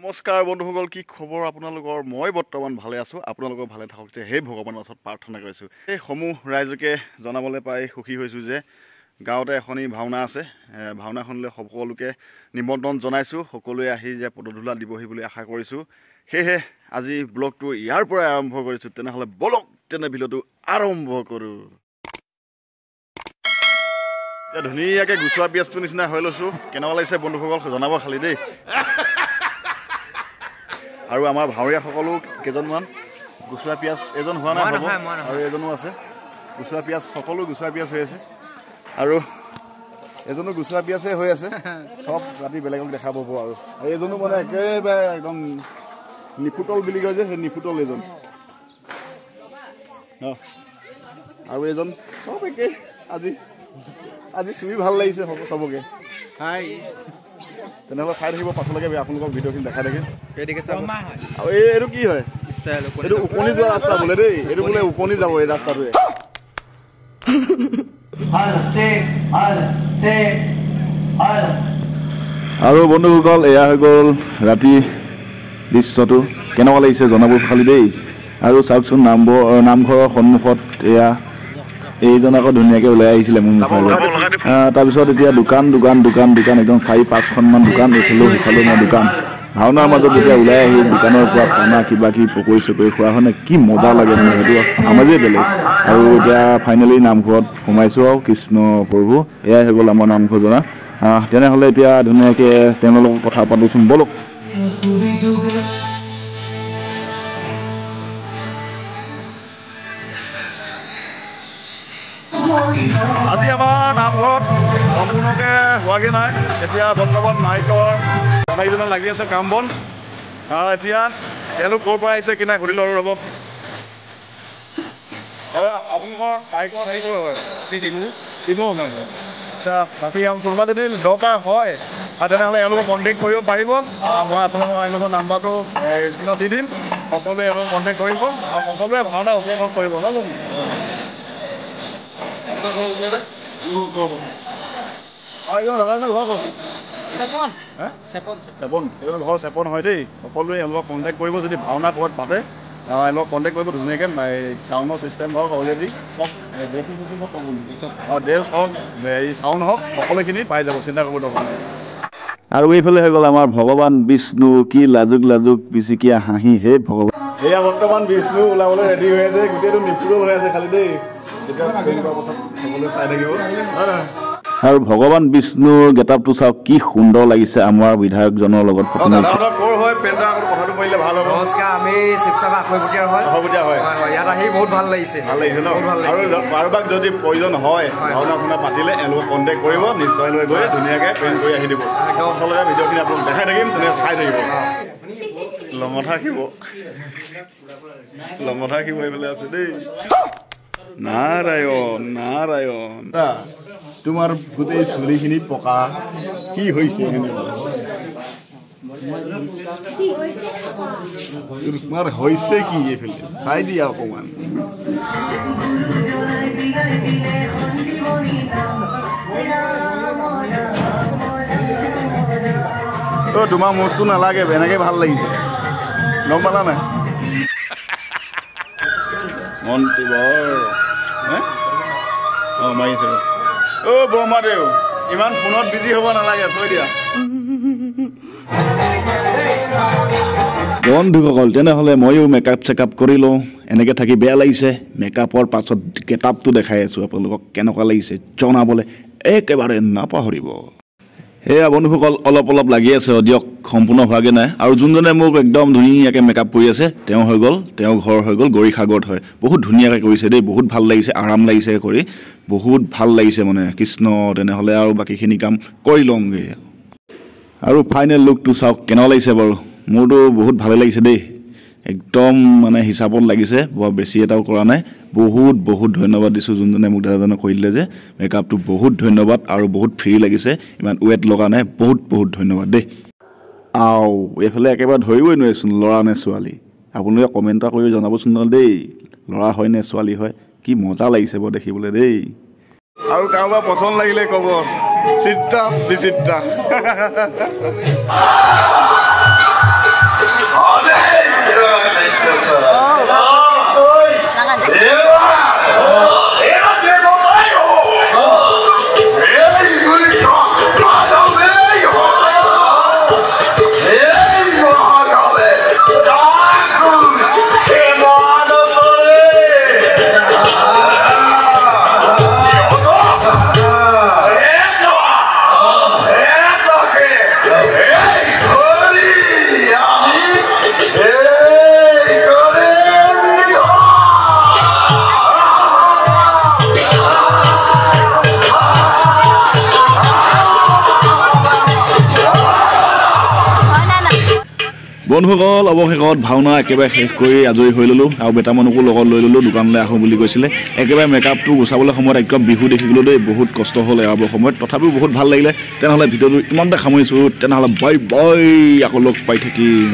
নমস্কাৰ বন্ধুসকল, কি খবৰ আপোনালোকৰ? মই বৰ্তমান ভালে আছোঁ। আপোনালোকৰ ভালে থাকক যে সেই ভগৱানৰ ওচৰত প্ৰাৰ্থনা কৰিছোঁ। এই সমূহ ৰাইজকে জনাবলৈ পাই সুখী হৈছোঁ যে গাঁৱতে এখনি ভাওনা আছে। ভাওনাখনলৈ সকলোকে নিমন্ত্ৰণ জনাইছোঁ। সকলোৱে আহি যে পদধূলা দিবহি বুলি আশা কৰিছোঁ। সেয়েহে আজি ব্লগটো ইয়াৰ পৰাই আৰম্ভ কৰিছোঁ। তেনেহ'লে বলক তেনে ভিডিঅ'টো আৰম্ভ কৰোঁ। এতিয়া ধুনীয়াকৈ গুচোৱা পিঁয়াজটোৰ নিচিনা হৈ লৈছোঁ। কেনেকুৱা লাগিছে বন্ধুসকল জনাব খালি দেই। আৰু আমাৰ ভাৱৰীয়াসকলো কেইজনমান গুচোৱা পিঁয়াজ এজন হোৱা নাই আৰু এজনো আছে। গুচোৱা পিঁয়াজ সকলো গুচোৱা পিঁয়াজ হৈ আছে আৰু এজনো গুচোৱা পিঁয়াজে হৈ আছে। চব ৰাতি বেলেগক দেখা পাব আৰু এইজনো মানে একেবাৰে একদম নিফুটল বুলি কয় যে সেই নিফুটল এজন আৰু এজন চব একে। আজি চুই ভাল লাগিছে চবকে। তেনেহ'লে চাই থাকিব পাছলৈকে আপোনালোকক ভিডিঅ'খিনি দেখাই থাকিম। আৰু এইটো কি হয়? এইটো উপনি যোৱা ৰাস্তা বোলে দেই। এইটো বোলে উপনি যাব এই ৰাস্তাটোৱে। আৰু বন্ধুসকল এয়া হৈ গ'ল ৰাতি দৃশ্যটো। কেনেকুৱা লাগিছে জনাব খালি দেই। আৰু চাওকচোন নামঘৰৰ সন্মুখত এয়া এইজন আকৌ ধুনীয়াকৈ ওলাই আহিছিলে মোৰ মুখলৈ। তাৰপিছত এতিয়া দোকান একদম 4-5খনমান দোকান এইফালেও সিফালেও মই দোকান। ভাওনাৰ মাজত যেতিয়া ওলাই আহি দোকানৰ পৰা চানা কিবা কিবি পকৰি চকৰি খোৱা হয় কি মজা লাগে মানে, সেইটো আমেজেই বেলেগ। আৰু এতিয়া ফাইনেলি নামঘৰত সোমাইছোঁ আৰু কৃষ্ণ প্ৰভু এয়াই হৈ গ'ল আমাৰ নামঘৰ জনা। তেনেহ'লে এতিয়া ধুনীয়াকৈ তেওঁৰ লগত কথা পাতোচোন বলক। আজি আমাৰ নামঘৰত সম্পূৰ্ণকৈ হোৱাগৈ নাই। এতিয়া বৰ্তমান নাইকৰ কটাইজনে লাগি আছে কাম বন। এতিয়া তেওঁলোক ক'ৰ পৰা আহিছে কি নাই সুধিলোঁ আৰু ৰ'ব। আপোনালোকৰ নাইকৰ হেৰি কৰিব আচ্ছা, বাকী কোনোবা যদি দৰকাৰ হয় তেনেহ'লে এওঁলোকক কণ্টেক্ট কৰিব পাৰিব। মই আপোনালোকৰ এওঁলোকৰ নাম্বাৰটো স্ক্ৰীণত দি দিম। সকলোৱে এওঁলোকক কণ্টেক্ট কৰিব আৰু সকলোৱে ভাওনা উপভোগ কৰিব। ঘৰ চেপন হয় দেই। সকলোৱে এওঁলোকক কণ্টেক্ট কৰিব যদি ভাওনা ক'ৰবাত পাতে। এওঁলোকক কণ্টেক্ট কৰিব ধুনীয়াকৈ। চাউণ্ডৰ ছিষ্টেম হওক অলৰেডি ড্ৰেছ হওক এই চাউণ্ড হওক সকলোখিনি পাই যাব, চিন্তা কৰিব দৰকাৰ নাই। আৰু এইফালে হৈ গ'ল আমাৰ ভগৱান বিষ্ণু। কি লাজুক পিচিকিয়া হাঁহি হে ভগৱান। এয়া বৰ্তমান বিষ্ণু ওলাবলৈ ৰেডি হৈ আছে। গোটেইটো নিপুটল হৈ আছে খালি দেই। সকলোৱে চাই থাকিব। আৰু ভগৱান বিষ্ণুৰ গেটআপটো চাওক কি সুন্দৰ লাগিছে। আমাৰ বিধায়কজনৰ লগত কথাটো পাৰিলে ভাল হ'ব। নমস্কাৰ, আমি শিৱসাগৰ আখৈবতীয়াৰ হয়। ইয়াত আহি বহুত ভাল লাগিছে ন। আৰু কাৰোবাক যদি প্ৰয়োজন হয় ভাওনা পাতিলে এওঁলোকক কণ্টেক্ট কৰিব, নিশ্চয় লৈ গৈ ধুনীয়াকৈ প্ৰেৰণ কৰি আহি দিব। আচলতে ভিডিঅ'খিনি আপোনালোক দেখাই থাকিম, তেনেকৈ চাই থাকিব। লঙঠা খিব এইফালে আছে দেই। নাৰায়ণ তোমাৰ গোটেই চুলিখিনি পকা কি হৈছে? তোমাৰ হৈছে কি এইফালে চাই দিয়া অকণমান। তোমাৰ মোচটো নালাগে, এনেকৈ ভাল লাগিছে, গম পালা নাই? মন্ত্ৰী মাৰিছে। বৰমাদেউ ইমান ফোনত বিজি হ'ব নালাগে, থৈ দিয়া। বন্ধুসকল তেনেহ'লে ময়ো মেকআপ চেকআপ কৰি লওঁ। এনেকৈ থাকি বেয়া লাগিছে। মেকআপৰ পাছত গেটআপটো দেখাই আছোঁ আপোনালোকক। কেনেকুৱা লাগিছে জনাবলৈ একেবাৰে নাপাহৰিব। সেয়া বন্ধুসকল অলপ লাগি আছে দিয়ক, সম্পূৰ্ণ হোৱাগৈ নাই। আৰু যোনজনে মোক একদম ধুনীয়াকৈ মেকআপ কৰি আছে তেওঁ ঘৰ হৈ গ'ল গৌৰীসাগৰত হয়। বহুত ধুনীয়াকৈ কৰিছে দেই, বহুত ভাল লাগিছে, আৰাম লাগিছে কৰি, বহুত ভাল লাগিছে মানে কৃষ্ণ। তেনেহ'লে আৰু বাকীখিনি কাম কৰি লওঁগৈ। আৰু ফাইনেল লুকটো চাওক কেনেকুৱা লাগিছে বাৰু। মোৰতো বহুত ভালে লাগিছে দেই, একদম মানে হিচাপত লাগিছে, বৰ বেছি এটাও কৰা নাই। বহুত ধন্যবাদ দিছোঁ যোনজনে মোক দাদাজনে কৰি দিলে যে মেকআপটো। বহুত ধন্যবাদ আৰু বহুত ফ্ৰী লাগিছে, ইমান ৱেট লগা নাই। বহুত ধন্যবাদ দেই। এইফালে একেবাৰে ধৰিবই নোৱাৰিচোন ল'ৰা নে ছোৱালী। আপোনালোকে কমেণ্ট এটা কৰি জনাবচোন দেই, ল'ৰা হয় নে ছোৱালী হয়। কি মজা লাগিছে বাৰু দেখিবলৈ দেই। আৰু কাৰোবাৰ পচন্দ লাগিলে ক'ব, চিত্ৰা বিচিত্ৰা। বন্ধুসকল অৱশেষত ভাওনা একেবাৰে শেষ কৰি আজৰি হৈ ল'লোঁ আৰু বেটামানকো লগত লৈ ল'লোঁ দোকানলৈ আহোঁ বুলি কৈছিলে একেবাৰে মেকআপটো গুচাবলৈ সময়ত একদম বিহু দেখি গ'লোঁ দেই বহুত কষ্ট হ'ল এৰাবৰ সময়ত তথাপিও বহুত ভাল লাগিলে তেনেহ'লে ভিডিঅ'টো ইমানতে সামৰিছোঁ তেনেহ'লে বাই বাই আকৌ লগ পাই থাকিম